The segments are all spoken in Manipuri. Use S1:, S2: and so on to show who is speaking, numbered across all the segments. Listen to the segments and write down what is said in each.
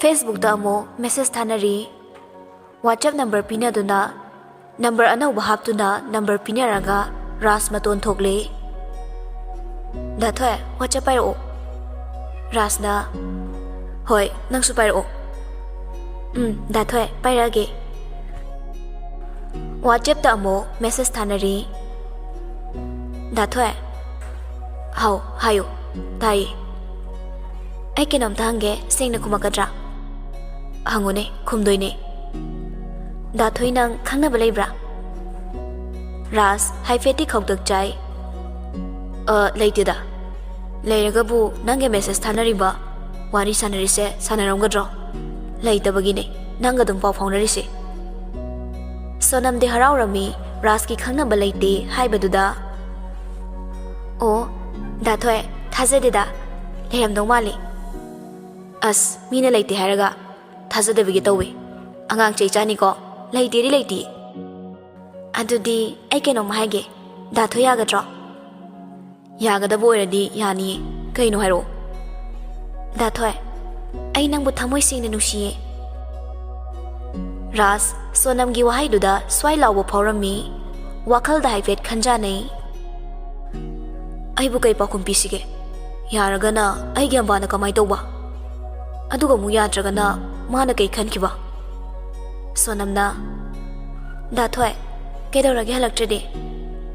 S1: Facebook da amo message thanari WhatsApp number pinaduna number anauba haptuna number pinaraga Ras maton thokle da thoy WhatsApp pairo Ras na hoi nangsu pairo da thoy pairage WhatsApp da amo message thanari da thoy hau hayo tai ai kenom thange sengna kumakadra hangone khumdoine da thoi nang khangna baleibra Ras haifeti khawdak chai leitida leiragabu nange message thanariba wari sanari se sanaramgadro leitabagine nanga dum paw faunari se sonam de haraurami Ras ki khangna baleite haibaduda o da thoi thazededa leiramdong mali as mina leite haraga thazadabigi tawi angang chei chani ko leite ri leite adudi ai kenom haige da thoi yagadro yagadabo eradi yani kaino hairo da thoi ai nangbu thamoi singna nusiye Ras sonam gi wahai duda swai lawo phorami wakhal da haifet khanja nei ai bu kai pakum pisige yaraga na ai gyam bana kamai toba aduga mu yadraga na mana kai khankiba sonamna da thoi kedorage halaktrede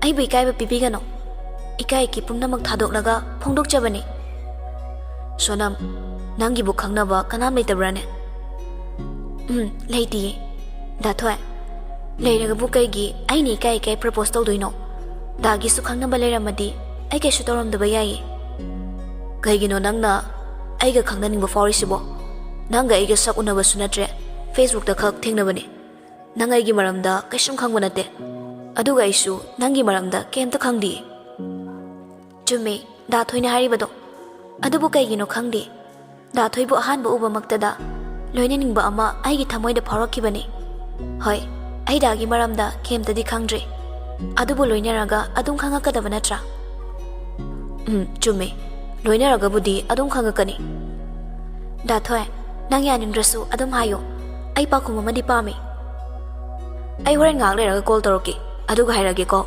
S1: ai bai kai ba pipigano ikai ki pumnamak thadoknaga phongdok chabani sonam nangi bu khangnaba kanam leitabrane leiti da thoi leiraga bu kai gi ai ni kai kai propose tawdoino dagi su khangnaba leiramadi ai ke shu toram daba yai kai gi no nangna ai ga khangna ningba forisibo nanga ai ga sak unaba sunatre Facebook da khak thengnabani nang ai gi maramda kaishum khangba nate aduga isu nangi maramda kemta khangdi chume da thoina haribado adubu kai gi no khangdi da thoibu ahan bu uba maktada loina ningba ama ai gi thamoi da pharakhibani hoi ai da gi maramda kemta di khangdre adubu loina raga adum khanga kadaba natra chume loina raga budi adum khanga kani da thoi nang yanin rasu adum hayo ai pa khum ma di pa me ai horen ngak le raga call toroki aduga hairage ko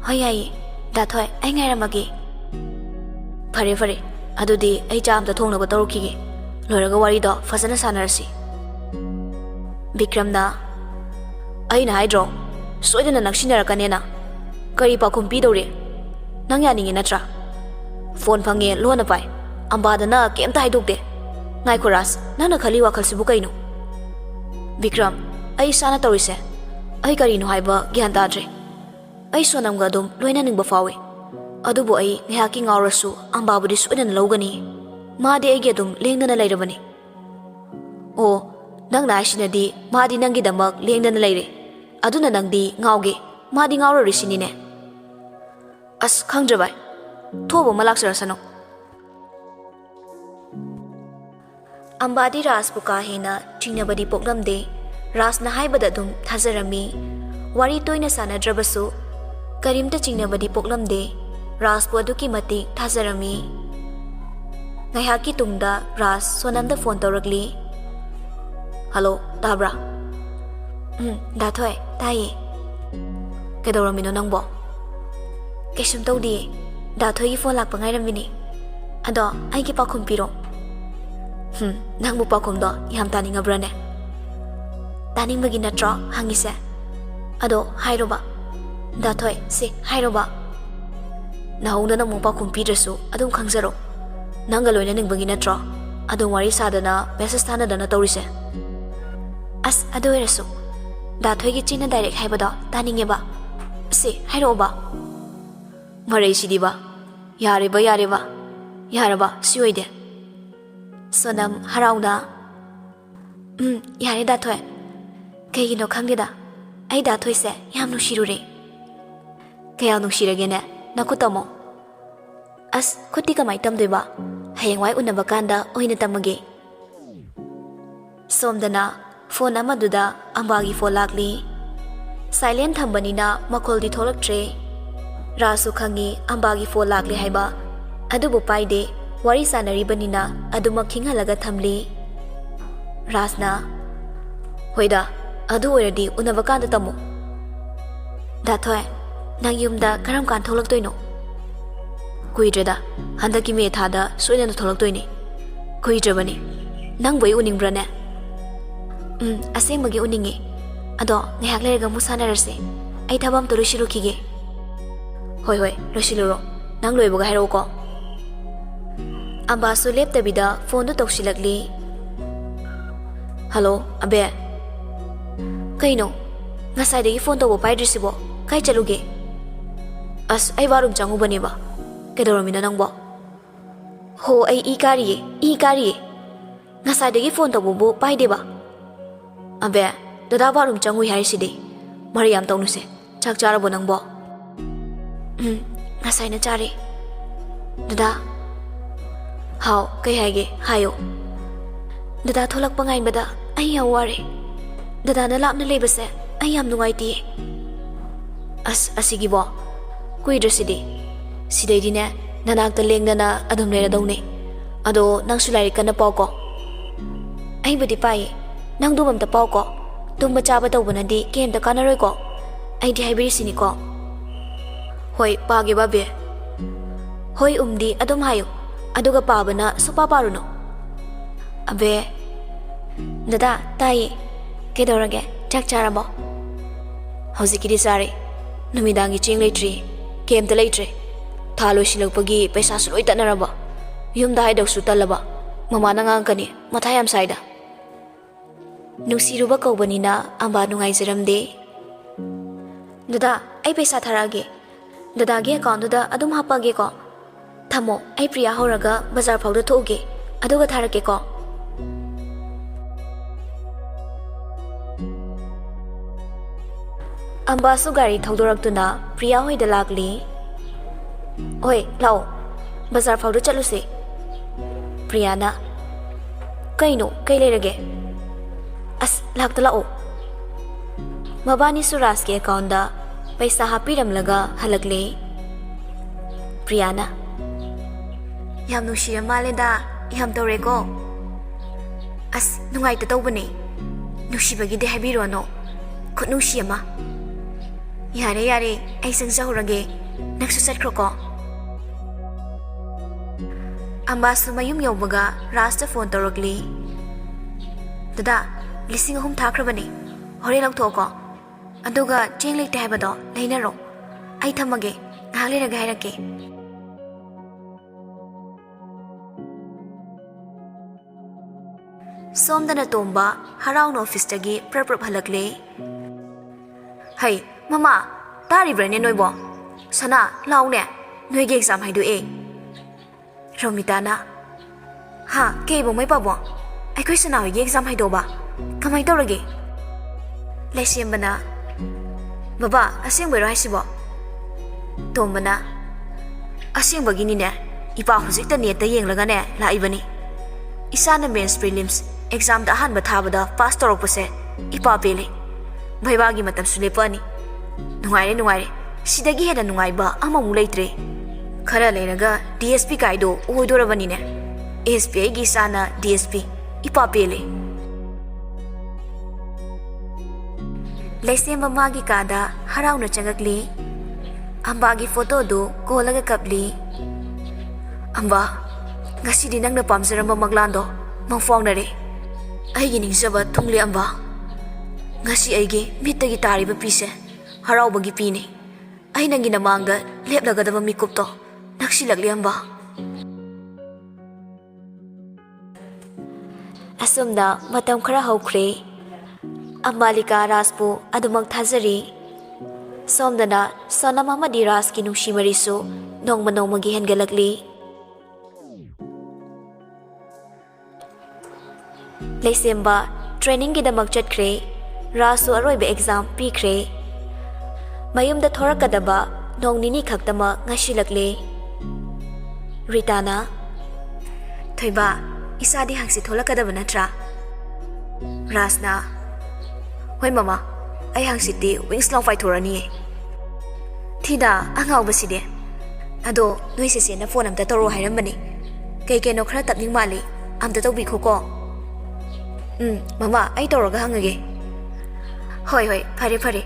S1: hoi ai da thoi ai ngai ramage phare phare adudi ai jam da thongna ba toroki ge loiraga wari do fazana sanarasi Bikramna ai na haidro soidana nakshinarakanena kari pa khum pi dore nang yaninge natra phone phange lona pai ambadana kemta haidokde ngai khoras nana khali wakhal sibu kaino Bikram ai sana torise ai kari no haiba gyan tadre ai sonam ga dum loina ningba fawe adubu ai ngaki ngawrasu ambabudi soidana logani madi ai ge dum lengdana leirabani o nang na shinadi madi nangi damak lengdana leire aduna nangdi ngawge madi ngawra risini ne as khangdrabai thobo malaksarasano ambadi raspuka hena chingnabadi poklamde rasna haibada dum thazarami wari toina sanadrabasu karimta chingnabadi poklamde raspu aduki mati thazarami ngayhaki tungda ras sonamda phone tawrakli hello tabra da thoi taye kedoramino nangbo kesum tawdi da thoi gi phone lakpa ngairamini ado ai gi pakhum piro nangbu pakhum do yam taninga brane taning bagi natro hangise ado hairoba da thoi se hairoba nahungda na mu pakhum pidrasu adum khangjaro nanga loina ning bagi natro adum wari sadana message thana dana tawrise as ado erasu da thoi gi china direct haibado taninge ba se hairoba marai sidiba yareba yaraba siyoide sonam harauna yare da thoi kegi no khangeda ai da thoi se yam nu shirure kaya nu shirage ne nakutamo as khuti kamai tamdeba hayengwai unaba kanda oina tamage somdana phone amaduda ambagi phone lakli silent thambanina makoldi tholaktre rasu khangi ambagi phone lakli haiba adubu paide wari sanari banina aduma khingalaga thamli ꯔꯥꯖꯅ ꯍꯣꯏꯗ ꯑꯗꯨ ꯑꯣꯏꯔꯗꯤ ꯎꯅꯕ ꯀꯥꯟꯗ ꯇꯝꯃꯨ ꯗꯥꯊꯣꯏ ꯅꯪ ꯌꯨꯝꯗ ꯀꯔꯝ ꯀꯥꯟ ꯊꯣꯛꯂꯛꯇꯣꯏꯅꯣ ꯀꯨꯏꯗ꯭ꯔꯦꯗ ꯍꯟꯗꯛꯀꯤ ꯃꯦ ꯊꯥꯗ ꯁꯣꯏꯗꯅ ꯊꯣꯛꯂꯛꯇꯣꯏꯅꯤ ꯀꯨꯏꯗ꯭ꯔꯕꯅꯤ ꯅꯪꯕꯨ ꯑꯩ ꯎꯅꯤꯡꯕ꯭ꯔꯅꯦ ꯑꯁꯦꯡꯕꯒꯤ ꯎꯅꯤꯡꯉꯤ ꯑꯗꯣ ꯉꯥꯏꯍꯥꯛ ꯂꯩꯔꯒ ꯑꯃꯨꯛ ꯁꯥꯟꯅꯔꯁꯦ ꯑꯩ ꯊꯕꯛ ꯑꯝꯇ ꯂꯣꯏꯁꯤꯜꯂꯨꯈꯤꯒꯦ ꯍꯣꯏ ꯂꯣꯏꯁꯤꯜꯂꯨꯔꯣ ꯅꯪ ꯂꯣꯏꯕꯒ ꯍꯥꯏꯔꯛꯎꯀꯣ ꯑꯝꯕꯥꯁꯨ ꯂꯦꯞꯇꯕꯤꯗ ꯐꯣꯟꯗꯨ ꯇꯧꯁꯤꯜꯂꯛꯂꯤ ꯍꯜꯂꯣ ꯑꯕꯦ ꯀꯩꯅꯣ ꯉꯁꯥꯏꯗꯒꯤ ꯐꯣꯟ ꯇꯧꯕ ꯄꯥꯏꯗ꯭ꯔꯤꯁꯤꯕꯣ ꯀꯥꯏ ꯆꯠꯂꯨꯒꯦ ꯑꯁ ꯑꯩ ꯕꯥꯔꯨꯝ ꯆꯪꯉꯨꯕꯅꯦꯕ ꯀꯩꯗꯧꯔꯝꯃꯤꯅꯣ ꯅꯪꯕꯣ ꯍꯣ ꯑꯩ ꯏ ꯀꯥꯔꯤꯌꯦ ꯉꯁꯥꯏꯗꯒꯤ ꯐꯣꯟ ꯇꯧꯕꯕꯨ ꯄꯥꯏꯗꯦꯕ ꯑꯕꯦ ꯗꯗꯥ ꯕꯥꯔꯨꯝ ꯆꯪꯉꯨꯏ ꯍꯥꯏꯔꯤꯁꯤꯗꯤ ꯃꯔꯩ ꯌꯥꯝ ꯇꯧꯅꯨꯁꯦ ꯆꯥꯛ ꯆꯥꯔꯕꯣ ꯅꯪꯕꯣ ꯉꯁꯥꯏꯅ ꯆꯥꯔꯦ ꯗꯗꯥ ꯍꯥꯎ ꯀꯩ ꯍꯥꯏꯒꯦ ꯍꯥꯏꯌꯣ ꯗꯗꯥ ꯊꯣꯛꯂꯛꯄ ꯉꯥꯏꯕꯗ ꯑꯩ ꯌꯥꯝ ꯋꯥꯔꯦ ꯗꯗꯥꯅ ꯂꯥꯞꯅ ꯂꯩꯕꯁꯦ ꯑꯩ ꯌꯥꯝ ꯅꯨꯡꯉꯥꯏꯇꯤꯌꯦ ꯑꯁ ꯑꯁꯤꯒꯤꯕꯣ ꯀꯨꯏꯗ꯭ꯔꯁꯤꯗꯤ ꯁꯤꯗꯩꯗꯤꯅꯦ ꯅꯅꯥꯛꯇ ꯂꯦꯡꯗꯅ ꯑꯗꯨꯝ ꯂꯩꯔꯗꯧꯅꯦ ꯑꯗꯣ ꯅꯪꯁꯨ ꯂꯥꯏꯔꯤꯛ ꯀꯟꯅ ꯄꯥꯎꯀꯣ ꯑꯩꯕꯨꯗꯤ ꯄꯥꯏꯌꯦ ꯅꯪꯗꯨ ꯑꯝꯇ ꯄꯥꯎꯀꯣ ꯇꯨꯝꯕ ꯆꯥꯕ ꯇꯧꯕꯅꯗꯤ ꯀꯩꯝꯇ ꯀꯥꯟꯅꯔꯣꯏꯀꯣ ꯑꯩꯗꯤ ꯍꯥꯏꯕꯤꯔꯤꯁꯤꯅꯤꯀꯣ ꯍꯣꯏ ꯄꯥꯒꯦ ꯕꯥꯕꯦ ꯍꯣꯏ ꯎꯝꯗꯤ ꯑꯗꯨꯝ ꯍꯥꯏꯌꯨ ꯑꯗꯨꯒ ꯄꯥꯕꯅ ꯁꯨꯄꯥ ꯄꯥꯔꯨꯅꯨ ꯑꯕꯦ ꯗꯗꯥ ꯇꯥꯏꯌꯦ ꯀꯩꯗꯧꯔꯒꯦ ꯆꯥꯛ ꯆꯥꯔꯕꯣ ꯍꯧꯖꯤꯛꯀꯤꯗꯤ ꯆꯥꯔꯦ ꯅꯨꯃꯤꯗꯥꯡꯒꯤ ꯆꯦꯡ ꯂꯩꯇ꯭ꯔꯤ ꯀꯩꯝꯇ ꯂꯩꯇ꯭ꯔꯦ ꯊꯥ ꯂꯣꯏꯁꯤꯜꯂꯛꯄꯒꯤ ꯄꯩꯁꯥꯁꯨ ꯂꯣꯏ ꯇꯠꯅꯔꯕ ꯌꯨꯝꯗ ꯍꯥꯏꯗꯧꯁꯨ ꯇꯜꯂꯕ ꯃꯃꯥꯅ ꯉꯥꯡꯀꯅꯤ ꯃꯊꯥ ꯌꯥꯝ ꯁꯥꯏꯗ ꯅꯨꯡꯁꯤꯔꯨꯕ ꯀꯧꯕꯅꯤꯅ ꯑꯝꯕꯥ ꯅꯨꯡꯉꯥꯏꯖꯔꯝꯗꯦ ꯗꯗꯥ ꯑꯩ ꯄꯩꯁꯥ ꯊꯥꯔꯛꯑꯒꯦ ꯗꯗꯥꯒꯤ ꯑꯦꯀꯥꯎꯟꯗꯨꯗ ꯑꯗꯨꯝ ꯍꯥꯞꯄꯒꯦꯀꯣ ꯊꯝꯃꯣ ꯑꯩ ꯄ꯭ꯔꯤꯌꯥ ꯍꯧꯔꯒ ꯕꯖꯥꯔ ꯐꯥꯎꯗ ꯊꯣꯛꯎꯒꯦ ꯑꯗꯨꯒ ꯊꯥꯔꯛꯀꯦꯀꯣ ꯑꯝꯕꯥꯁꯨ ꯒꯥꯔꯤ ꯊꯧꯗꯣꯔꯛꯇꯨꯅ ꯄ꯭ꯔꯤꯌꯥ ꯍꯣꯏꯗ ꯂꯥꯛꯂꯤ ꯍꯣꯏ ꯂꯥꯛꯑꯣ ꯕꯖꯥꯔ ꯐꯥꯎꯗ ꯆꯠꯂꯨꯁꯦ ꯄ꯭ꯔꯤꯌꯥꯅ ꯀꯩꯅꯣ ꯀꯩ ꯂꯩꯔꯒꯦ ꯑꯁ ꯂꯥꯛꯇ ꯂꯥꯛꯑꯣ ꯃꯕꯥꯅꯤꯁꯨ ꯔꯥꯖꯀꯤ ꯑꯦꯀꯥꯎꯟꯗ ꯄꯩꯁꯥ ꯍꯥꯞꯄꯤꯔꯝꯂꯒ ꯍꯜꯂꯛꯂꯦ ꯄ꯭ꯔꯤꯌꯥꯅ ꯌꯥꯝ ꯅꯨꯡꯁꯤꯔ ꯃꯥꯜꯂꯦꯗ ꯌꯥꯝ ꯇꯧꯔꯦꯀꯣ ꯑꯁ ꯅꯨꯡꯉꯥꯏꯇ ꯇꯧꯕꯅꯦ ꯅꯨꯡꯁꯤꯕꯒꯤꯗꯤ ꯍꯥꯏꯕꯤꯔꯣꯅꯣ ꯈꯨꯠꯅꯨꯡꯁꯤ ꯑꯃ ꯌꯥꯔꯦ ꯑꯩ ꯆꯪꯖꯍꯧꯔꯒꯦ ꯅꯪꯁꯨ ꯆꯠꯈ꯭ꯔꯣꯀꯣ ꯑꯝꯕꯥꯁꯨ ꯃꯌꯨꯝ ꯌꯧꯕꯒ ꯔꯥꯖꯇ ꯐꯣꯟ ꯇꯧꯔꯛꯂꯤ ꯗꯗꯥ 3,000 ꯊꯥꯈ꯭ꯔꯕꯅꯦ ꯍꯣꯔꯦꯟ ꯂꯧꯊꯣꯛꯑꯣꯀꯣ ꯑꯗꯨꯒ ꯆꯦꯡ ꯂꯩꯇꯦ ꯍꯥꯏꯕꯗꯣ ꯂꯩꯅꯔꯣ ꯑꯩ ꯊꯝꯃꯒꯦ ꯉꯥꯏꯍꯥꯛ ꯂꯩꯔꯒ ꯍꯥꯏꯔꯛꯀꯦ ꯁꯣꯝꯗꯅ ꯇꯣꯝꯕ ꯍꯔꯥꯎꯅ ꯑꯣꯐꯤꯁꯇꯒꯤ ꯄ꯭ꯔꯞ ꯍꯜꯂꯛꯂꯦ ꯍꯩ ꯃꯃꯥ ꯇꯥꯔꯤꯕ꯭ꯔꯅꯦ ꯅꯣꯏꯕꯣ ꯁꯅꯥ ꯂꯥꯎꯅꯦ ꯅꯣꯏꯒꯤ ꯑꯦꯛꯖꯥꯝ ꯍꯥꯏꯗꯣꯛꯑꯦ ꯔꯣꯃꯤꯇꯥꯅ ꯍꯥ ꯀꯩꯕꯣ ꯃꯩ ꯄꯥꯕꯣ ꯑꯩꯈꯣꯏ ꯁꯅꯥ ꯍꯣꯏꯒꯤ ꯑꯦꯛꯖꯥꯝ ꯍꯥꯏꯗꯣꯛꯑꯕ ꯀꯃꯥꯏꯅ ꯇꯧꯔꯒꯦ ꯂꯩꯁꯦꯝꯕꯅ ꯕꯕꯥ ꯑꯁꯦꯡꯕꯩꯔꯣ ꯍꯥꯏꯁꯤꯕꯣ ꯇꯣꯝꯕꯅ ꯑꯁꯦꯡꯕꯒꯤꯅꯤꯅꯦ ꯏꯄꯥ ꯍꯧꯖꯤꯛꯇ ꯅꯦꯠꯇ ꯌꯦꯡꯂꯒꯅꯦ ꯂꯥꯛꯏꯕꯅꯤ ꯏꯁꯥꯅ ꯃꯦꯟꯁ ꯄ꯭ꯔꯤꯂꯤꯝꯁ ꯑꯦꯛꯖꯥꯝꯗ ꯑꯍꯥꯟꯕ ꯊꯥꯕꯗ ꯄꯥꯁ ꯇꯧꯔꯛꯄꯁꯦ ꯏꯄꯥ ꯄꯦꯜꯂꯤ ꯚꯩꯕꯥꯒꯤ ꯃꯇꯝꯁꯨ ꯂꯦꯞꯄꯛꯑꯅꯤ ꯅꯨꯡꯉꯥꯏꯔꯦ ꯁꯤꯗꯒꯤ ꯍꯦꯟꯅ ꯅꯨꯡꯉꯥꯏꯕ ꯑꯃꯃꯨꯛ ꯂꯩꯇ꯭ꯔꯦ ꯈꯔ ꯂꯩꯔꯒ DSP ꯀꯥꯏꯗꯣ ꯑꯣꯏꯗꯣꯔꯕꯅꯤꯅꯦ ASP ꯑꯩꯒꯤ ꯏꯆꯥꯅ DSP ꯏꯄꯥ ꯄꯦꯜꯂꯤ ꯂꯩꯁꯦꯝꯕ ꯃꯥꯒꯤ ꯀꯥꯗ ꯍꯔꯥꯎꯅ ꯆꯪꯉꯛꯂꯤ ꯑꯝꯕꯥꯒꯤ ꯐꯣꯇꯣꯗꯨ ꯀꯣꯜꯂꯒ ꯀꯞꯂꯤ ꯑꯝꯕꯥ ꯉꯁꯤꯗꯤ ꯅꯪꯅ ꯄꯥꯝꯖꯔꯝꯕ ꯃꯪꯂꯥꯟꯗꯣ ꯃꯪꯐꯥꯎꯅꯔꯦ ꯑꯩꯒꯤ ꯅꯤꯡꯖꯕ ꯊꯨꯡꯂꯦ ꯑꯝꯕꯥ ꯉꯁꯤ ꯑꯩꯒꯤ ꯃꯤꯠꯇꯒꯤ ꯇꯥꯔꯤꯕ ꯄꯤꯁꯦ ꯍꯔꯥꯎꯕꯒꯤ ꯄꯤꯅꯤ ꯑꯩ ꯅꯪꯒꯤ ꯅꯃꯥꯡꯗ ꯂꯦꯞꯂꯒꯗꯕ ꯃꯤꯀꯨꯞꯇꯣ ꯅꯛꯁꯤꯜꯂꯛꯂꯤ ꯑꯝꯕꯥ ꯑꯁꯨꯝꯅ ꯃꯇꯝ ꯈꯔ ꯍꯧꯈ꯭ꯔꯦ ꯑꯝꯕꯥꯂꯤꯀꯥ ꯔꯥꯖꯄꯨ ꯑꯗꯨꯃꯛ ꯊꯥꯖꯔꯤ ꯁꯣꯝꯗꯅ ꯁꯣꯅꯝ ꯑꯃꯗꯤ ꯔꯥꯖꯀꯤ ꯅꯨꯡꯁꯤ ꯃꯔꯤꯁꯨ ꯅꯣꯡꯃ ꯅꯣꯡꯃꯒꯤ ꯍꯦꯟꯒꯠꯂꯛꯂꯤ ꯂꯩꯁꯦꯝꯕ ꯇ꯭ꯔꯦꯅꯤꯡꯒꯤꯗꯃꯛ ꯆꯠꯈ꯭ꯔꯦ ꯔꯥꯖꯁꯨ ꯑꯔꯣꯏꯕ ꯑꯦꯛꯖꯥꯝ ꯄꯤꯈ꯭ꯔꯦ ꯃꯌꯨꯝꯗ ꯊꯣꯔꯛꯀꯗꯕ ꯅꯣꯡ ꯅꯤꯅꯤ ꯈꯛꯇꯃꯛ ꯉꯥꯏꯁꯤꯜꯂꯛꯂꯦ ꯔꯤꯇꯥꯅ ꯊꯣꯏꯕ ꯏꯁꯥꯗꯤ ꯍꯪꯆꯤꯠ ꯊꯣꯛꯂꯛꯀꯗꯕ ꯅꯠꯇ꯭ꯔꯥ ꯔꯥꯖꯅ ꯍꯣꯏ ꯃꯃꯥ ꯑꯩ ꯍꯪꯆꯤꯠꯇꯤ ꯋꯤꯡꯁ ꯂꯥꯎ ꯄꯥꯏꯊꯣꯔꯛꯑꯅꯤꯌꯦ ꯊꯤꯗ ꯑꯉꯥꯎꯕꯁꯤꯗꯤ ꯑꯗꯣ ꯅꯣꯏ ꯆꯦꯆꯦꯅ ꯐꯣꯟ ꯑꯝꯇ ꯇꯧꯔꯛꯑꯣ ꯍꯥꯏꯔꯝꯕꯅꯤ ꯀꯩꯅꯣ ꯈꯔ ꯇꯞꯅꯤꯡ ꯃꯥꯜꯂꯤ ꯑꯝꯇ ꯇꯧꯕꯤꯈꯣꯀꯣ Mama, ai tawraga hangage. Hoi hoi, fare fare.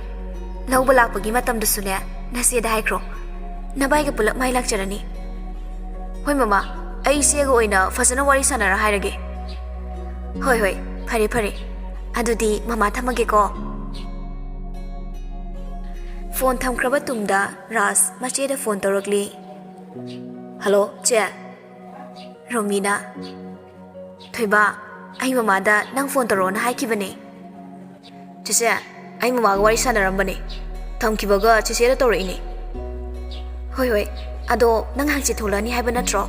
S1: Lauba lakpagi matamdasu ne nasiyada haikro. Nabaiga pulak mai lakcharani. Hoi mama, ai sega oina fasana wari sanara hairage. Hoi hoi, fare fare. Adudi mama thamage ko. Phone thamkraba tungda Ras macheda phone torokli. Hello, che. Romina. Thoiba, ai mama da nang phone toro na haikibane. Chese, ai mama ga wari sanarambane. Thamkibaga chese da torini. Hoi hoi, ado nang hangchi tholani haiba natro.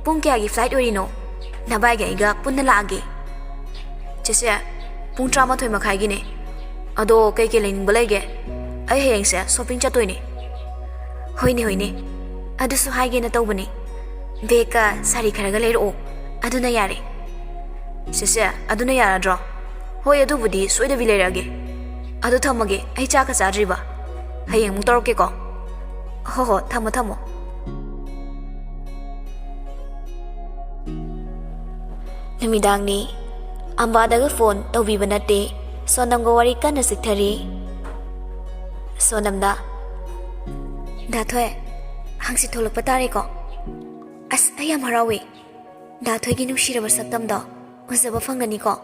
S1: Pung kya gi flight orino. Nabai ga iga punna laage. Chese, pung trama thoi makhai gi ne. Ado kai ke lening balage. Ai heng se shopping chatoini. Hoine hoine. Adu su haige na tawbani. Beka sari kharaga leiro. Aduna yare. Chese, aduna yara dro. Hoi adu budi soida bi leirage. Adu thamage ai cha ka chadriba. Hayeng mung toroke ko. Ho thamo thamo. Namidang ni ambadaga phone tawbiba nate sonam go wari kana sikthari. Sonamda Dathoe hangsi tholak patare ko. As ayam harawi. Dathoe gi nushiraba saktamda uzaba fangani ko.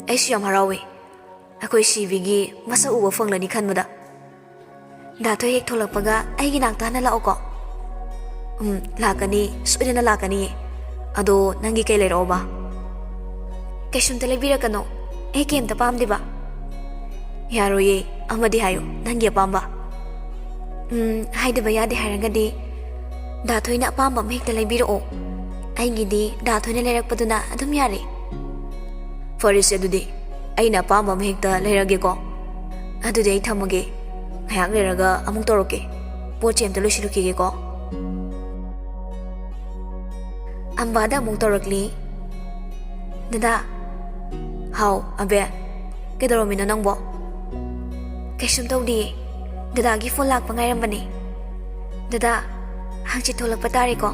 S1: Ai siyam harawi. Akoi sibigi masa uba fanglani khanmada. Dathoe hek tholakpaga ai gi nakta na lao ko. Lakani soidana lakani. Ado nangi kai lero ba. Kaisumta lebira kano. Ai kem ta pamdi ba. Yaroye amadi hayo nangi apamba. Haidaba yade haragadi Dathoe na apamba mehekta lebiro. Ai gidi Dathoe na lerakpaduna adum yare. Faris adudi ai na apamba mehekta lerage ko. Adudi ai thamage. Hayak leraga amung toroke. Poche amta losilukige ko. Ambada amung torokli. Dada. How abe. Kedoromino nangbo. Kaisum tawdi. Dada gi phone lakpa ngairambani. Dada hangchi tholakpa tare ko.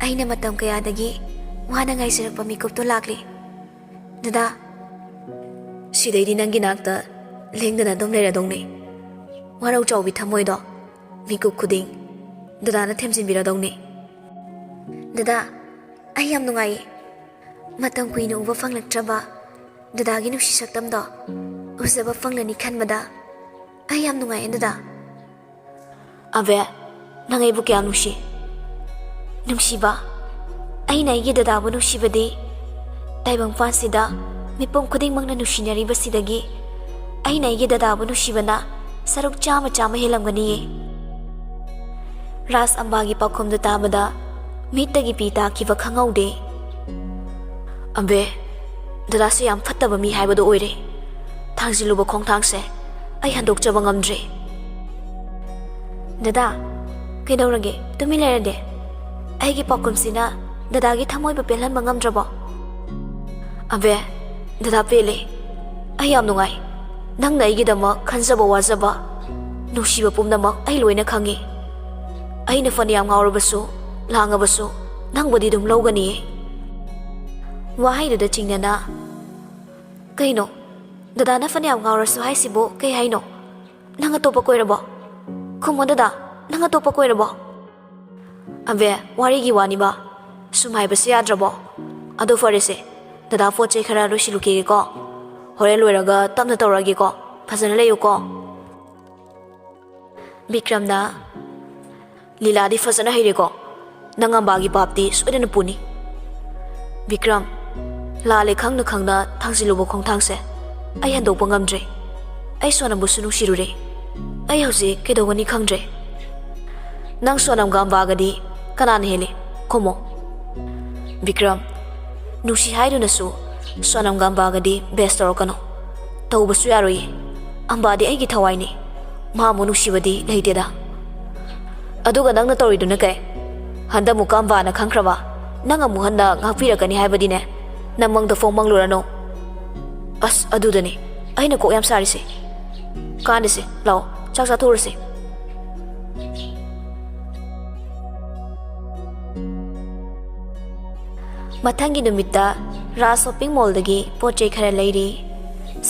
S1: Aina matam kayadagi wana ngaisirakpa mikop to lakli. Dada sidaidi nangi nakta lengdana dom leradongni. Warau chawbi thamoido mikop khuding dada na themsinbiradongni. Dada ai yam nungai matam kuina uba fanglaktraba dada gi nusi saktamdo uzaba fanglani khanbada ai yam nungai dada. Ave nangai bu kya nusi ba ai nai gi dada bu nusi badi taibang fansida mipom khuding mangna nusinari basidagi ai nai gi dada bu nusi bana saruk chama chama helamgani. Ras ambagi pakhom da tabada mitagi pita kiva khangaude. Ambe dada se yam phattaba mi haibado oire. Thangsiluba khongthangse ai handokchaba ngamdre. Dada kaidorage tumi lerade aigi pakhomsina dada gi thamoiba pelhan mangamdrabo. Ambe dada pele ai yam nungai nangna aigi dama khanjaba wajaba nusiba pumnamak ai loina khangi. Aina fani yam ngaurabasu langabasu nangbodi dum logani. Wahai da chingnana kaino dada na fani yam ngaurasu haisibo kai haino nanga topa koirabo khumo dada nanga topa koirabo. Ambe warigi wani ba sumai basi yadrabo ado farese dada foche khara rosiluke ko hore loiraga tamna tawragi ko phajana leyo ko. Bikramna Liladi fazana haire ko nangambagi papti soidana puni. Bikram lale khangna khangna thangsilubo khongthangse ai handokpa ngamdre. Ai sonambu sunu shirure. Ai hausi kedogani khangdre. Nang sonam gambagadi kanana hele komo. Bikram nusi haiduna su sonam gambagadi best torokano tawbasu yaroi. Ambadi aigi thawaini mamu nusibadi leiteda. Aduga nangna toriduna kai handa mukamba na khangkraba nanga muhanda ngakpirakani haibadine namangda phone manglurano. As adudani aina ko yam sarise kanise lao chak chathurse. Mathangi numitta Raj shopping ꯃꯣꯜꯗꯒꯤ ꯄꯣꯠ ꯆꯩ ꯈꯔ ꯂꯩꯔꯤ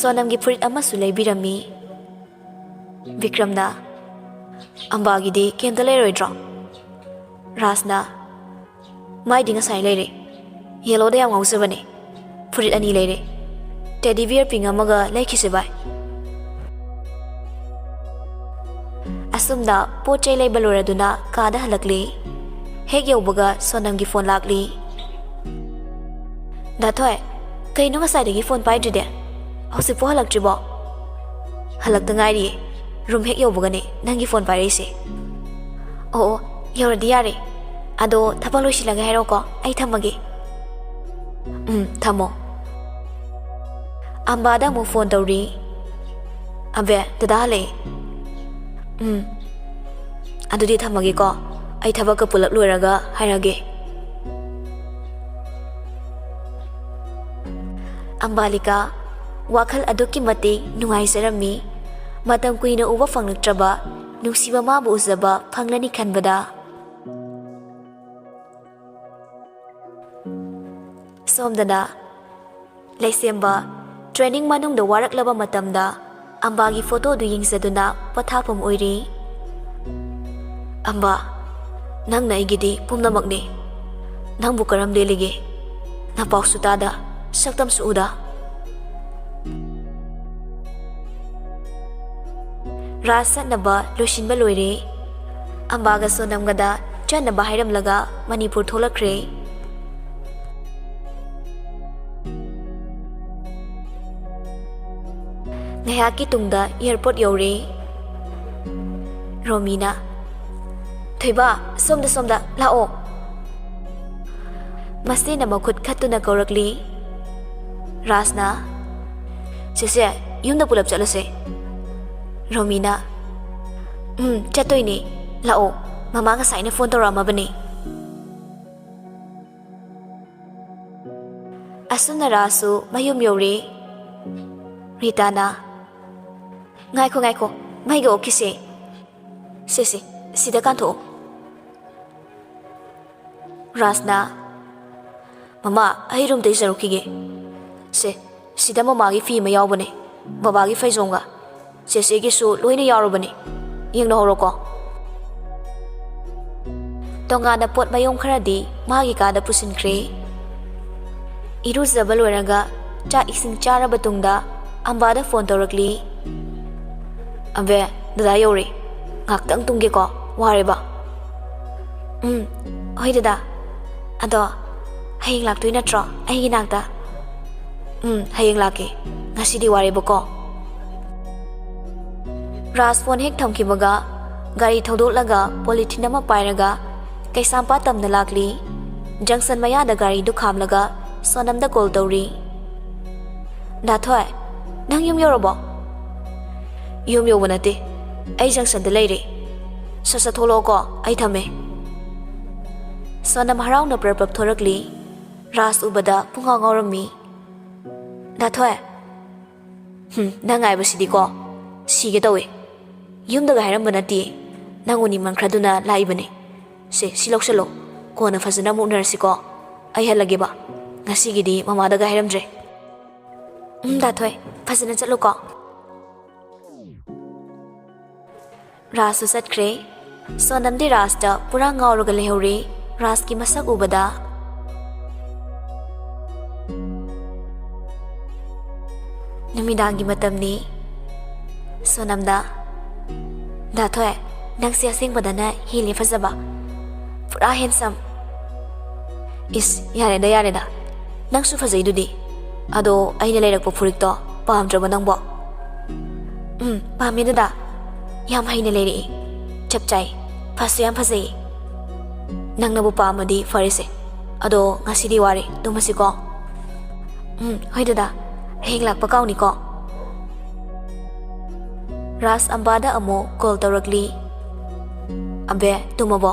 S1: ꯁꯣꯅꯝꯒꯤ ꯐꯨꯔꯤꯠ ꯑꯃꯁꯨ ꯂꯩꯕꯤꯔꯝꯃꯤ ꯕꯤꯀ꯭ꯔꯝꯅ ꯑꯝꯕꯥꯒꯤꯗꯤ ꯀꯦꯝꯇ ꯂꯩꯔꯣꯏꯗ꯭ꯔꯣ ꯔꯥꯖꯅ ꯃꯥꯏꯗꯤ ꯉꯁꯥꯏ ꯂꯩꯔꯦ ꯌꯦꯜꯂꯣꯗ ꯌꯥꯝ ꯉꯥꯎꯖꯕꯅꯦ ꯐꯨꯔꯤꯠ 2 ꯂꯩꯔꯦ ꯇꯦꯗꯤ ꯕꯤꯌꯔ ꯄꯤꯡ ꯑꯃꯒ ꯂꯩꯈꯤꯁꯦ ꯚꯥꯏ ꯑꯁꯨꯝꯅ ꯄꯣꯠ ꯆꯩ ꯂꯩꯕ ꯂꯣꯏꯔꯗꯨꯅ ꯀꯥꯗ ꯍꯜꯂꯛꯂꯤ ꯍꯦꯛ ꯌꯧꯕꯒ ꯁꯣꯅꯝꯒꯤ ꯐꯣꯟ ꯂꯥꯛꯂꯤ ꯗꯥꯊꯣꯏ ꯀꯩꯅꯣ ꯉꯁꯥꯏꯗꯒꯤ ꯐꯣꯟ ꯄꯥꯏꯗ꯭ꯔꯤꯗꯦ ꯍꯧꯖꯤꯛꯐꯥꯎ ꯍꯜꯂꯛꯇ꯭ꯔꯤꯕꯣ ꯍꯜꯂꯛꯇ ꯉꯥꯏꯔꯤꯌꯦ ꯔꯨꯝ ꯍꯦꯛ ꯌꯧꯕꯒꯅꯦ ꯅꯪꯒꯤ ꯐꯣꯟ ꯄꯥꯏꯔꯛꯏꯁꯦ ꯑꯣ ꯌꯧꯔꯗꯤ ꯌꯥꯔꯦ ꯑꯗꯣ ꯊꯕꯛ ꯂꯣꯏꯁꯤꯜꯂꯒꯦ ꯍꯥꯏꯔꯛꯑꯣꯀꯣ ꯑꯩ ꯊꯝꯃꯒꯦ ꯊꯝꯃꯣ ꯑꯝꯕꯥꯗ ꯑꯃꯨꯛ ꯐꯣꯟ ꯇꯧꯔꯤ ꯑꯕꯦ ꯗꯗꯥ ꯍꯜꯂꯛꯑꯦ ꯑꯗꯨꯗꯤ ꯊꯝꯃꯒꯦꯀꯣ ꯑꯩ ꯊꯕꯛꯀ ꯄꯨꯂꯞ ꯂꯣꯏꯔꯒ ꯍꯥꯏꯔꯒꯦ ꯑꯝꯕꯥꯂꯤꯀꯥ ꯋꯥꯈꯜ ꯑꯗꯨꯛꯀꯤ ꯃꯇꯤꯛ ꯅꯨꯡꯉꯥꯏꯖꯔꯝꯃꯤ ꯃꯇꯝ ꯀꯨꯏꯅ ꯎꯕ ꯐꯪꯂꯛꯇ꯭ꯔꯕ ꯅꯨꯡꯁꯤꯕ ꯃꯥꯕꯨ ꯎꯖꯕ ꯐꯪꯂꯅꯤ ꯈꯟꯕꯗ ꯁꯣꯝꯗꯅ ꯂꯩꯁꯦꯝꯕ ꯇ꯭ꯔꯦꯅꯤꯡ ꯃꯅꯨꯡꯗ ꯋꯥꯔꯛꯂꯕ ꯃꯇꯝꯗ ꯑꯝꯕꯥꯒꯤ ꯐꯣꯇꯣꯗꯨ ꯌꯦꯡꯖꯗꯨꯅ ꯄꯣꯊꯥꯐꯝ ꯑꯣꯏꯔꯤ ꯑꯝꯕꯥ ꯅꯪꯅ ꯑꯩꯒꯤꯗꯤ ꯄꯨꯝꯅꯃꯛꯅꯤ ꯅꯪꯕꯨ ꯀꯔꯝ ꯂꯦꯜꯂꯤꯒꯦ ꯅꯄꯥꯎꯁꯨ ꯇꯥꯗ ꯁꯛꯇꯝꯁꯨ ꯎꯗ ꯔꯥꯖ ꯆꯠꯅꯕ ꯂꯣꯏꯁꯤꯟꯕ ꯂꯣꯏꯔꯦ ꯑꯝꯕꯥꯒ ꯁꯣꯅꯝꯒꯗ ꯆꯠꯅꯕ ꯍꯥꯏꯔꯝꯂꯒ ꯃꯅꯤꯄꯨꯔ ꯊꯣꯛꯂꯛꯈ꯭ꯔꯦ ꯉꯥꯏꯍꯥꯛꯀꯤ ꯇꯨꯡꯗ ꯑꯦꯌꯔꯄꯣꯔꯠ ꯌꯧꯔꯦ ꯔꯣꯃꯤꯅ ꯊꯣꯏꯕ ꯁꯣꯝꯗ ꯂꯥꯛꯑꯣ ꯃꯁꯦꯅ ꯃꯈꯨꯠ ꯈꯠꯇꯨꯅ ꯀꯧꯔꯛꯂꯤ ꯔꯥꯖꯅ ꯁꯤꯁꯦ ꯌꯨꯝꯗ ꯄꯨꯂꯞ ꯆꯠꯂꯁꯦ ꯔꯣꯃꯤꯅ ꯆꯠꯇꯣꯏꯅꯦ ꯂꯥꯛꯑꯣ ꯃꯃꯥ ꯉꯁꯥꯏꯅ ꯐꯣꯟ ꯇꯧꯔꯛꯑꯝꯃꯕꯅꯦ ꯑꯁꯨꯝꯅ ꯔꯥꯖꯁꯨ ꯃꯌꯨꯝ ꯌꯧꯔꯦ ꯔꯤꯇꯥꯅ ꯉꯥꯏꯈꯣ ꯃꯩꯒ ꯑꯣꯛꯈꯤꯁꯦ ꯁꯤꯁꯦ ꯁꯤꯗ ꯀꯥꯟꯊꯣꯛꯑꯣ ꯔꯥꯖꯅ ꯃꯃꯥ ꯑꯩ ꯔꯨꯝꯗ ꯏꯖꯔꯨꯈꯤꯒꯦ ꯁꯤꯗ ꯃꯃꯥꯒꯤ ꯐꯤ ꯑꯃ ꯌꯥꯎꯕꯅꯦ ꯕꯕꯥꯒꯤ ꯐꯩꯖꯣꯝꯒ ꯆꯦꯆꯦꯒꯤꯁꯨ ꯂꯣꯏꯅ ꯌꯥꯎꯔꯕꯅꯦ ꯌꯦꯡꯅꯍꯧꯔꯣꯀꯣ ꯇꯣꯉꯥꯟꯅ ꯄꯣꯠ ꯃꯌꯣꯝ ꯈꯔꯗꯤ ꯃꯥꯒꯤ ꯀꯥꯗ ꯄꯨꯁꯤꯟꯈ꯭ꯔꯦ ꯏꯔꯨꯖꯕ ꯂꯣꯏꯔꯒ ꯆꯥꯛ ꯏꯁꯤꯡ ꯆꯥꯔꯕ ꯇꯨꯡꯗ ꯑꯝꯕꯥꯗ ꯐꯣꯟ ꯇꯧꯔꯛꯂꯤ ꯑꯕꯦ ꯗꯗꯥ ꯌꯧꯔꯦ ꯉꯥꯛꯇꯪ ꯇꯨꯝꯒꯦꯀꯣ ꯋꯥꯔꯦꯕ ꯍꯣꯏ ꯗꯗꯥ ꯑꯗꯣ ꯍꯌꯦꯡ ꯂꯥꯛꯇꯣꯏ ꯅꯠꯇ꯭ꯔꯣ ꯑꯩꯒꯤ ꯅꯥꯛꯇ ꯍꯌꯦꯡ ꯂꯥꯛꯀꯦ ꯉꯁꯤꯗꯤ ꯋꯥꯔꯦꯕꯀꯣ ꯔꯥꯖ ꯐꯣꯟ ꯍꯦꯛ ꯊꯝꯈꯤꯕꯒ ꯒꯥꯔꯤ ꯊꯧꯗꯣꯛꯂꯒ ꯄꯣꯂꯤꯊꯤꯟ ꯑꯃ ꯄꯥꯏꯔꯒ ꯀꯩꯁꯥꯝꯄꯥꯠ ꯇꯝꯅ ꯂꯥꯛꯂꯤ ꯖꯪꯁꯟ ꯃꯌꯥꯗ ꯒꯥꯔꯤꯗꯨ ꯈꯥꯝꯂꯒ ꯁꯣꯅꯝꯗ ꯀꯣꯜ ꯇꯧꯔꯤ ꯗꯥꯊꯣꯏ ꯅꯪ ꯌꯨꯝ ꯌꯧꯔꯕꯣ ꯌꯨꯝ ꯌꯧꯕ ꯅꯠꯇꯦ ꯑꯩ ꯖꯪꯁꯟꯗ ꯂꯩꯔꯦ ꯁꯠ ꯊꯣꯛꯂꯛꯑꯣꯀꯣ ꯑꯩ ꯊꯝꯃꯦ ꯁꯣꯅꯝ ꯍꯔꯥꯎꯅ ꯄ꯭ꯔꯞ ꯊꯣꯔꯛꯂꯤ ꯔꯥꯖ ꯎꯕꯗ ꯄꯨꯡꯉꯥꯎ ꯉꯥꯎꯔꯝꯃꯤ ꯗꯥꯊꯣꯏ ꯅꯪ ꯉꯥꯏꯕꯁꯤꯗꯤꯀꯣ ꯁꯤꯒꯦ ꯇꯧꯋꯦ ꯌꯨꯝꯗꯒ ꯍꯥꯏꯔꯝꯕ ꯅꯠꯇꯦ ꯅꯪ ꯎꯅꯤꯡꯃꯟꯈ꯭ꯔꯗꯨꯅ ꯂꯥꯛꯏꯕꯅꯦ ꯁꯤ ꯂꯧꯁꯜꯂꯣ ꯀꯣꯟꯅ ꯐꯖꯅ ꯑꯃꯨꯛ ꯎꯅꯔꯁꯤꯀꯣ ꯑꯩ ꯍꯜꯂꯒꯦꯕ ꯉꯁꯤꯒꯤꯗꯤ ꯃꯃꯥꯗꯒ ꯍꯥꯏꯔꯝꯗ꯭ꯔꯦ ꯗꯥꯊꯣꯏ ꯐꯖꯅ ꯆꯠꯂꯨꯀꯣ ꯔꯥꯖꯁꯨ ꯆꯠꯈ꯭ꯔꯦ ꯁꯣꯅꯝꯗꯤ ꯔꯥꯖꯇ ꯄꯨꯔꯥ ꯉꯥꯎꯔꯒ ꯂꯩꯍꯧꯔꯦ ꯔꯥꯖꯀꯤ ꯃꯁꯛ ꯎꯕꯗ ꯅꯨꯃꯤꯗꯥꯡꯒꯤ ꯃꯇꯝꯅꯤ ꯁꯣꯅꯝꯗ ꯗꯥꯊꯣꯏ ꯅꯪꯁꯦ ꯑꯁꯦꯡꯕꯗꯅ ꯍꯦꯜꯂꯦ ꯐꯖꯕ ꯄꯨꯔꯥ ꯍꯦꯟꯁꯝ ꯏꯁ ꯌꯥꯔꯦꯗ ꯅꯪꯁꯨ ꯐꯖꯩꯗꯨꯗꯤ ꯑꯗꯣ ꯑꯩꯅ ꯂꯩꯔꯛꯄ ꯐꯨꯔꯤꯠꯇꯣ ꯄꯥꯝꯗ꯭ꯔꯕ ꯅꯪꯕꯣ ꯄꯥꯝꯃꯦ ꯗꯗꯥ ꯌꯥꯝ ꯍꯩꯅ ꯂꯩꯔꯛꯏ ꯆꯞ ꯆꯥꯏ ꯐꯁꯨ ꯌꯥꯝ ꯐꯖꯩ ꯅꯪꯅꯕꯨ ꯄꯥꯝꯃꯗꯤ ꯐꯔꯦꯁꯦ ꯑꯗꯣ ꯉꯁꯤꯗꯤ ꯋꯥꯔꯦ ꯇꯨꯝꯃꯁꯤꯀꯣ ꯍꯣꯏ ꯗꯗꯥ ꯍꯌꯦꯡ ꯂꯥꯛꯄ ꯀꯥꯎꯅꯤꯀꯣ ꯔꯥꯖ ꯑꯝꯕꯥꯗ ꯑꯃꯨꯛ ꯀꯣꯜ ꯇꯧꯔꯛꯂꯤ ꯑꯕꯦ ꯇꯨꯝꯃꯕꯣ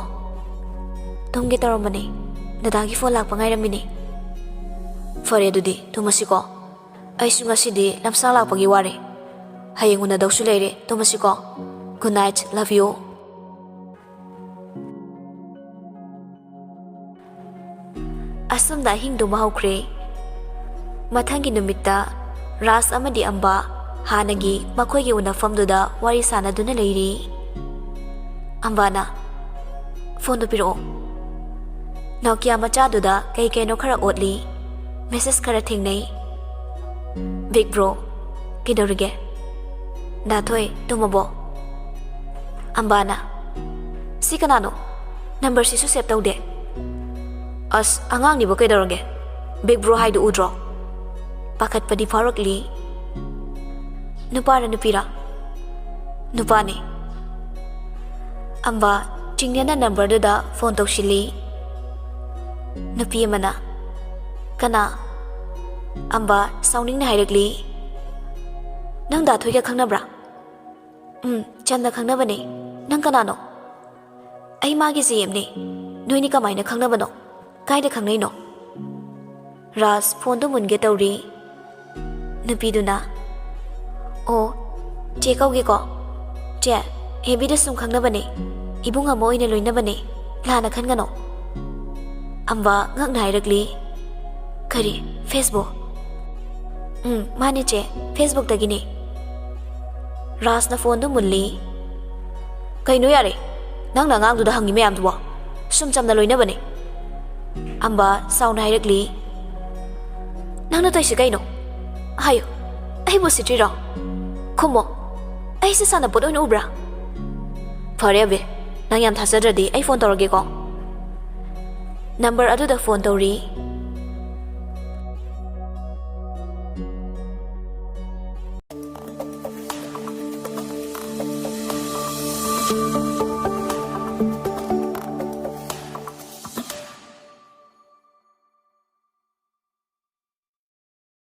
S1: ꯇꯨꯝꯒꯦ ꯇꯧꯔꯝꯕꯅꯦ ꯗꯗꯥꯒꯤ ꯐꯣꯟ ꯂꯥꯛꯄ ꯉꯥꯏꯔꯝꯃꯤꯅꯦ ꯐꯔꯦ ꯑꯗꯨꯗꯤ ꯇꯨꯝꯃꯁꯤꯀꯣ ꯑꯩꯁꯨ ꯉꯁꯤꯗꯤ ꯂꯝꯁꯥꯡ ꯂꯥꯛꯄꯒꯤ ꯋꯥꯔꯦ ꯍꯌꯦꯡ ꯎꯅꯗꯧꯁꯨ ꯂꯩꯔꯦ ꯇꯨꯝꯃꯁꯤꯀꯣ ꯒꯨꯗ ꯅꯥꯏꯠ ꯂꯚ ꯌꯨ ꯑꯁꯨꯝꯅ ꯑꯍꯤꯡ ꯇꯨꯝꯕ ꯍꯧꯈ꯭ꯔꯦ ꯃꯊꯪꯒꯤ ꯅꯨꯃꯤꯠꯇ ꯔꯥꯖ ꯑꯃꯗꯤ ꯑꯝꯕꯥ ꯍꯥꯟꯅꯒꯤ ꯃꯈꯣꯏꯒꯤ ꯎꯅꯐꯝꯗꯨꯗ ꯋꯥꯔꯤ ꯁꯥꯟꯅꯗꯨꯅ ꯂꯩꯔꯤ꯫ ꯑꯝꯕꯥꯅ ꯐꯣꯟꯗꯨ ꯄꯤꯔꯛꯑꯣ꯫ ꯅꯣꯀꯤꯌꯥ ꯃꯆꯥꯗꯨꯗ ꯀꯩ ꯀꯩꯅꯣ ꯈꯔ ꯑꯣꯠꯂꯤ, ꯃꯦꯁꯦꯖ ꯈꯔ ꯊꯦꯡꯅꯩ꯫ ꯕꯤꯛ ꯕ꯭ꯔꯣ, ꯀꯩꯗꯧꯔꯤꯒꯦ? ꯗꯥꯊꯣꯏ ꯇꯨꯝꯃꯕꯣ? ꯑꯝꯕꯥꯅ ꯁꯤ ꯀꯅꯥꯅꯣ? ꯅꯝꯕꯔꯁꯤꯁꯨ ꯁꯦꯞ ꯇꯧꯗꯦ꯫ ꯑꯁ ꯑꯉꯥꯡꯅꯤꯕꯣ, ꯀꯩꯗꯧꯔꯒꯦ? ꯕꯤꯛ ꯕ꯭ꯔꯣ ꯍꯥꯏꯗꯨ ꯎꯗ꯭ꯔꯣ? ꯄꯥꯈꯠꯄꯗꯤ ꯐꯥꯎꯔꯛꯂꯤ꯫ ꯅꯨꯄꯥꯔ ꯅꯨꯄꯤꯔ? ꯅꯨꯄꯥꯅꯤ꯫ ꯑꯝꯕꯥ ꯆꯤꯡꯅꯅ ꯅꯝꯕꯔꯗꯨꯗ ꯐꯣꯟ ꯇꯧꯁꯤꯜꯂꯤ꯫ ꯅꯨꯄꯤ ꯑꯃꯅ ꯀꯅꯥ? ꯑꯝꯕꯥ ꯁꯥꯎꯅꯤꯡꯅ ꯍꯥꯏꯔꯛꯂꯤ꯫ ꯅꯪ ꯗꯥꯊꯣꯏꯒ ꯈꯪꯅꯕ꯭ꯔꯥ? ꯆꯟꯅ ꯈꯪꯅꯕꯅꯦ꯫ ꯅꯪ ꯀꯅꯥꯅꯣ? ꯑꯩ ꯃꯥꯒꯤ ꯖꯦꯝꯅꯦ꯫ ꯅꯣꯏꯅꯤ ꯀꯃꯥꯏꯅ ꯈꯪꯅꯕꯅꯣ? ꯀꯥꯏꯗ ꯈꯪꯅꯩꯅꯣ? ꯔꯥꯖ ꯐꯣꯟꯗꯨ ꯃꯨꯟꯒꯦ ꯇꯧꯔꯤ꯫ ꯅꯨꯄꯤꯗꯨꯅ ꯑꯣ ꯆꯦ ꯀꯧꯒꯦꯀꯣ? ꯆꯦ, ꯍꯦꯕꯤꯗ ꯁꯨꯝ ꯈꯪꯅꯕꯅꯦ, ꯏꯕꯨꯡ ꯑꯃ ꯑꯣꯏꯅ ꯂꯣꯏꯅꯕꯅꯦ, ꯂꯥꯟꯅ ꯈꯟꯒꯅꯣ꯫ ꯑꯝꯕꯥ ꯉꯛꯅ ꯍꯥꯏꯔꯛꯂꯤ꯫ ꯀꯔꯤ, ꯐꯦꯁꯕꯨꯛ? ꯃꯥꯅꯦ ꯆꯦ, ꯐꯦꯁꯕꯨꯛꯇꯒꯤꯅꯦ꯫ ꯔꯥꯖꯅ ꯐꯣꯟꯗꯨ ꯃꯨꯜꯂꯤ꯫ ꯀꯩꯅꯣ ꯌꯥꯔꯦ, ꯅꯪꯅ ꯑꯉꯥꯡꯗꯨꯗ ꯍꯪꯉꯤ ꯃꯌꯥꯝꯗꯨꯕꯣ? ꯁꯨꯝ ꯆꯝꯅ ꯂꯣꯏꯅꯕꯅꯦ꯫ ꯑꯝꯕꯥ ꯁꯥꯎꯅ ꯍꯥꯏꯔꯛꯂꯤ꯫ ꯅꯪꯅ ꯇꯧꯏꯁꯤ ꯀꯩꯅꯣ? ꯍꯥꯏꯌꯨ, ꯑꯩꯕꯨ ꯎꯁꯤꯠꯇ꯭ꯔꯤꯔꯣ? ꯈꯨꯝꯃꯣ, ꯑꯩꯁꯦ ꯁꯥꯟꯅꯄꯣꯠ ꯑꯣꯏꯅ ꯎꯕ꯭ꯔꯥ? ꯐꯔꯦ ꯑꯕꯦ, ꯅꯪ ꯌꯥꯝ ꯊꯥꯖꯗ꯭ꯔꯗꯤ ꯑꯩ ꯐꯣꯟ ꯇꯧꯔꯒꯦꯀꯣ꯫ ꯅꯝꯕꯔ ꯑꯗꯨꯗ ꯐꯣꯟ ꯇꯧꯔꯤ꯫